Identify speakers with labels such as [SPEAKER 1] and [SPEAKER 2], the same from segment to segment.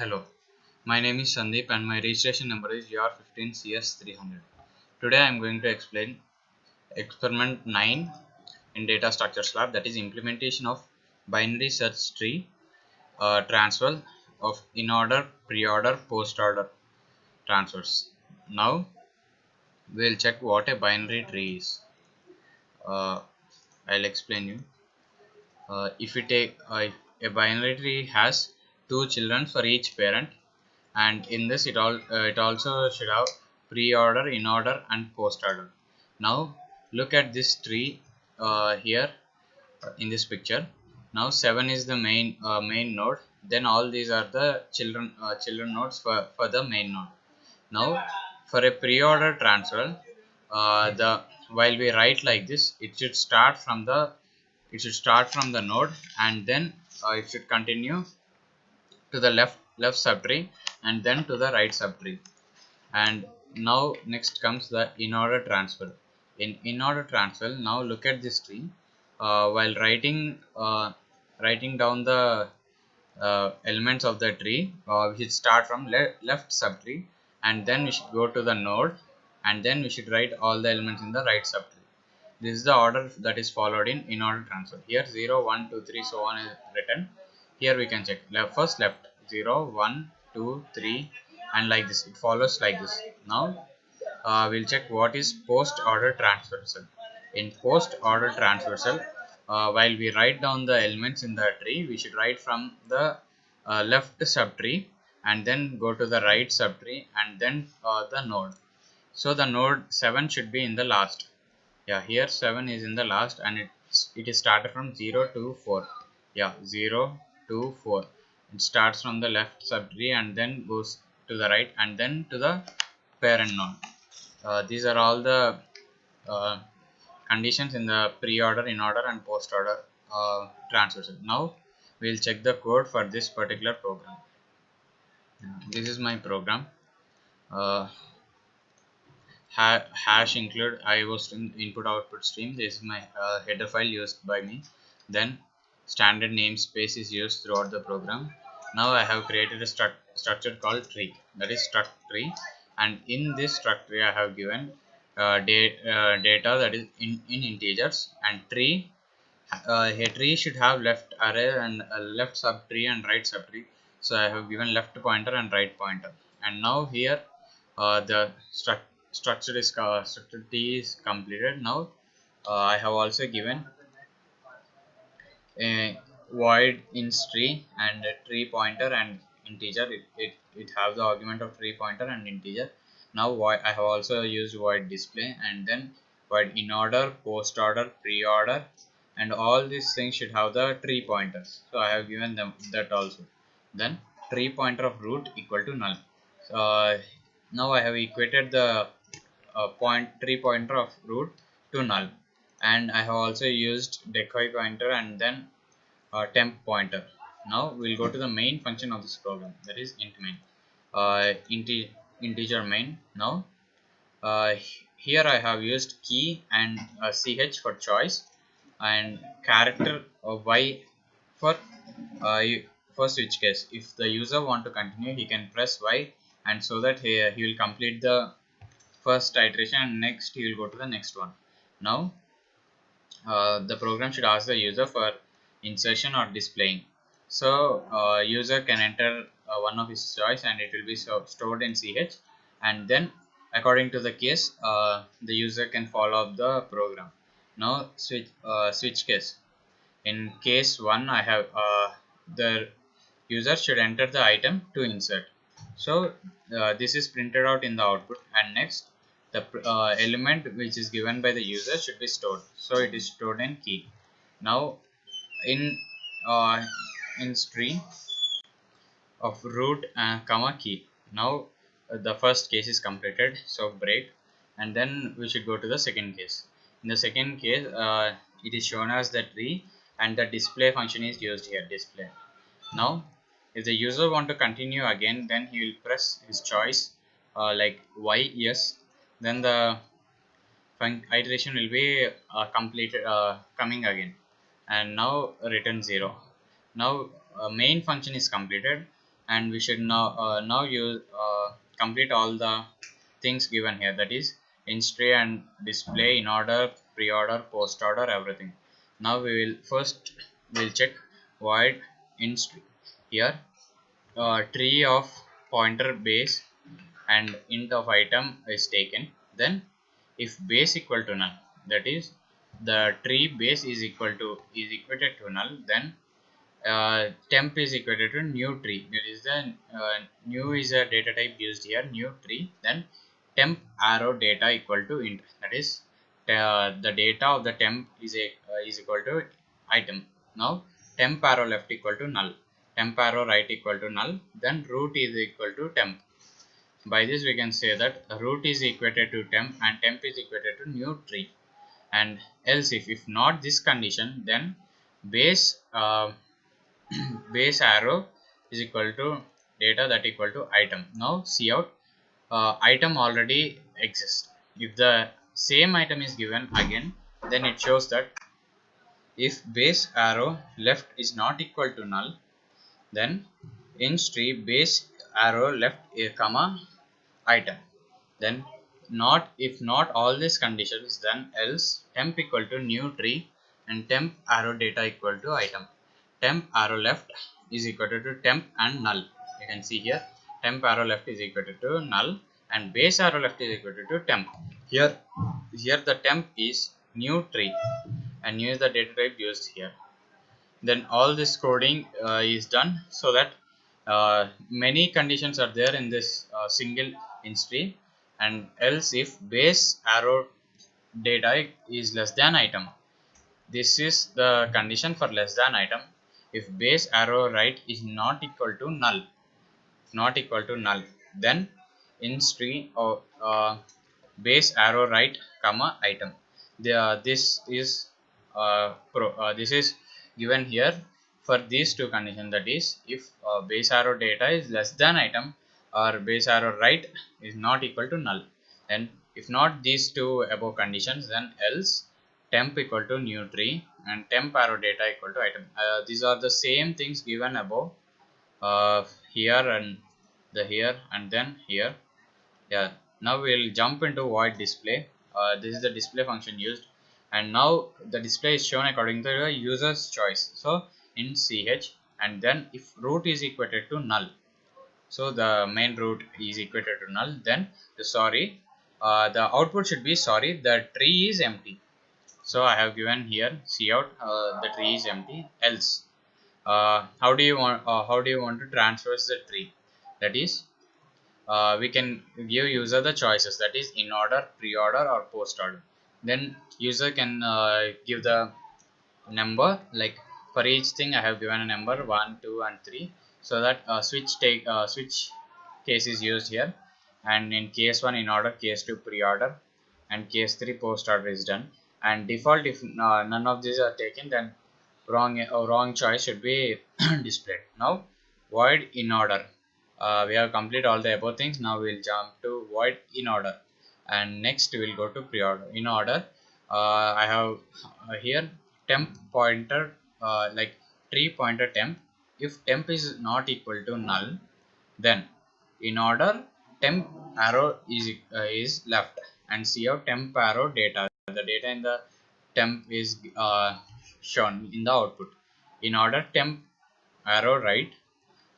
[SPEAKER 1] Hello, my name is Sandeep and my registration number is UR15CS300. Today I am going to explain experiment 9 in data structures lab, that is implementation of binary search tree transfer of in-order, pre-order, post-order transfers. Now we will check what a binary tree is. I'll explain you. If we take a binary tree has two children for each parent, and in this it also should have pre-order, in-order and post-order. Now look at this tree here in this picture. Now 7 is the main node, then all these are the children nodes for the main node. Now for a pre-order transfer, the while we write like this, it should start from the node, and then it should continue to the left subtree and then to the right subtree. And now next comes the in-order transfer. In-order transfer, now look at this tree. While writing down the elements of the tree, we should start from left subtree, and then we should go to the node, and then we should write all the elements in the right subtree. This is the order that is followed in order transfer. Here 0, 1, 2, 3, so on is written. Here we can check first left 0, 1, 2, 3, and like this it follows like this. Now we'll check what is post order transversal. In post order transversal, while we write down the elements in the tree, we should write from the left subtree and then go to the right subtree and then the node. So the node 7 should be in the last. Yeah, here 7 is in the last, and it is started from 0 to 4. Yeah, 0 to 4. It starts from the left subtree and then goes to the right and then to the parent node. These are all the uh, conditions in the pre-order, in-order and post-order transfer. Now we'll check the code for this particular program. This is my program. Uh, hash include IO string input output stream. This is my header file used by me. Then standard namespace is used throughout the program. Now I have created a structure called tree, that is struct tree, and in this struct tree I have given data that is in integers, and a tree should have left array and left subtree and right subtree. So I have given left pointer and right pointer. And now here the structure T is completed. Now I have also given a void in tree and a tree pointer and integer. It have the argument of tree pointer and integer. Now I have also used void display, and then void in order, post order, pre order, and all these things should have the tree pointers. So I have given them that also. Then tree pointer of root equal to null. Now I have equated the tree pointer of root to null, and I have also used decoy pointer and then temp pointer. Now we'll go to the main function of this program, that is int main, integer main. Now uh, here I have used key and ch for choice, and character y for for switch case. If the user want to continue, he can press y, and so that he will complete the first iteration, and next he will go to the next one. Now the program should ask the user for insertion or displaying. So user can enter one of his choice, and it will be stored in ch, and then according to the case the user can follow up the program. Now switch case. In case 1, I have the user should enter the item to insert. So this is printed out in the output, and next the element which is given by the user should be stored. So it is stored in key. Now in uh, string of root comma key. Now the first case is completed, so break, and then we should go to the second case. In the second case it is shown as the tree, and the display function is used here, display. Now if the user want to continue again, then he will press his choice like y, yes, then the iteration will be completed, coming again, and now return 0. Now main function is completed, and we should now use complete all the things given here, that is instray and display, in order, pre-order, post order, everything. Now we will first will check void inst. Here tree of pointer base and int of item is taken. Then if base equal to null, that is the tree base is equated to null, then temp is equated to new tree, that is the new is a data type used here, new tree. Then temp arrow data equal to int, that is the data of the temp is equal to item. Now temp arrow left equal to null, temp arrow right equal to null, then root is equal to temp. By this we can say that root is equated to temp and temp is equated to new tree. And else if not this condition, then base base arrow is equal to data that equal to item. Now see out, item already exists. If the same item is given again, then it shows that if base arrow left is not equal to null, then in tree base arrow left a comma item. Then not, if not all these conditions, then else temp equal to new tree and temp arrow data equal to item. Temp arrow left is equal to temp and null. You can see here temp arrow left is equal to null and base arrow left is equal to temp. Here the temp is new tree and new is the data type used here. Then all this coding is done, so that many conditions are there in this single inst tree. And else if base arrow data is less than item, this is the condition for less than item. If base arrow right is not equal to null, then inst tree or base arrow right comma item. This is this is given here for these two conditions, that is if base arrow data is less than item or base arrow right is not equal to null. And if not these two above conditions, then else temp equal to new tree and temp arrow data equal to item. These are the same things given above, here and the here and then here. Yeah, now we'll jump into void display. This is the display function used, and now the display is shown according to the user's choice. So in ch, and then if root is equated to null, so the main root is equated to null, then the output should be sorry, the tree is empty. So I have given here cout the tree is empty. Else how do you want to transverse the tree, that is we can give user the choices, that is in order, pre-order or post order. Then user can give the number, like for each thing I have given a number 1, 2 and 3, so that switch case is used here. And in case 1 in order, case 2 pre-order, and case 3 post order is done. And default, if none of these are taken, then wrong choice should be displayed. Now void in order, we have complete all the above things. Now we'll jump to void in order, and next we'll go to pre-order. In order, I have here temp pointer, like tree pointer temp. If temp is not equal to null, then in order temp arrow is left, and see how temp arrow data, the data in the temp is shown in the output. In order temp arrow right.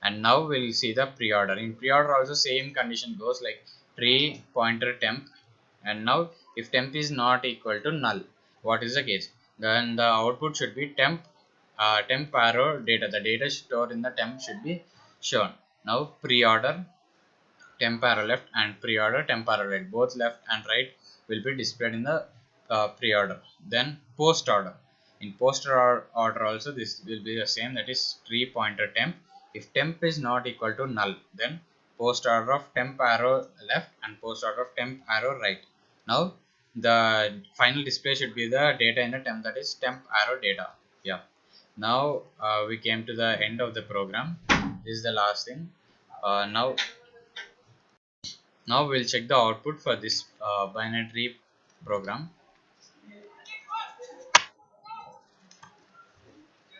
[SPEAKER 1] And now we'll see the pre-order. In pre-order also same condition goes, like tree pointer temp. And now if temp is not equal to null, what is the case, then the output should be temp arrow data, the data stored in the temp should be shown. Now pre-order temp arrow left and pre-order temp arrow right, both left and right will be displayed in the pre-order. Then post order, in post order also this will be the same, that is tree pointer temp. If temp is not equal to null, then post order of temp arrow left and post order of temp arrow right. Now the final display should be the data in the temp, that is temp arrow data. Yeah, now we came to the end of the program. This is the last thing. Now we'll check the output for this binary program.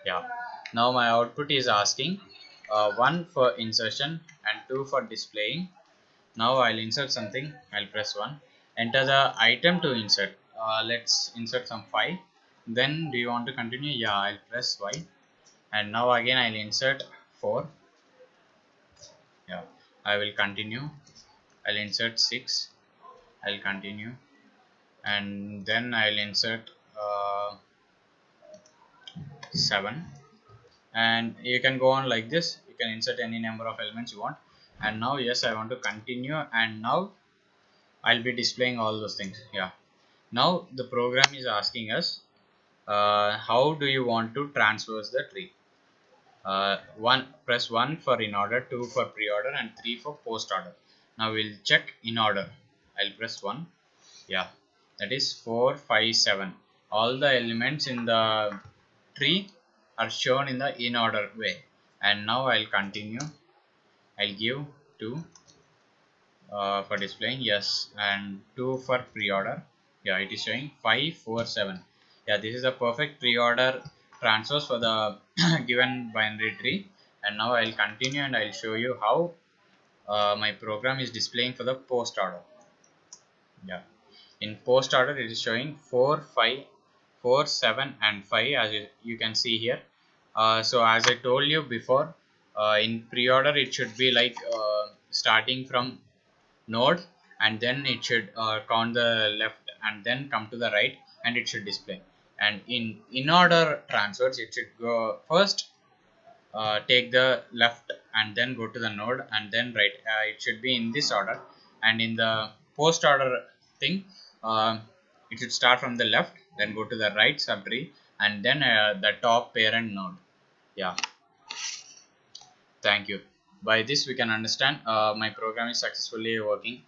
[SPEAKER 1] Yeah, now my output is asking 1 for insertion and 2 for displaying. Now I'll insert something. I'll press 1. Enter the item to insert. Let's insert some 5. Then do you want to continue? Yeah, I'll press Y. And now again I'll insert 4. Yeah, I will continue. I'll insert 6. I'll continue. And then I'll insert 7. And you can go on like this. You can insert any number of elements you want. And now yes, I want to continue, and now I'll be displaying all those things. Yeah, now the program is asking us how do you want to transverse the tree. Press 1 for in order, 2 for pre-order, and 3 for post order. Now we'll check in order. I'll press 1. Yeah, that is 4 5 7. All the elements in the tree are shown in the in order way. And now I'll continue. I'll give 2 for displaying, yes, and 2 for pre-order. Yeah, it is showing 5 4 7. Yeah, this is a perfect pre-order transfers for the given binary tree. And now I'll continue and I'll show you how my program is displaying for the post order. Yeah, in post order it is showing 4 5 4 7 and 5, as you can see here. So as I told you before, in pre-order it should be like starting from node, and then it should count the left and then come to the right, and it should display. And in order transfers, it should go first, take the left and then go to the node and then right. It should be in this order. And in the post order thing, it should start from the left, then go to the right subtree, and then the top parent node. Yeah, thank you. By this we can understand my program is successfully working.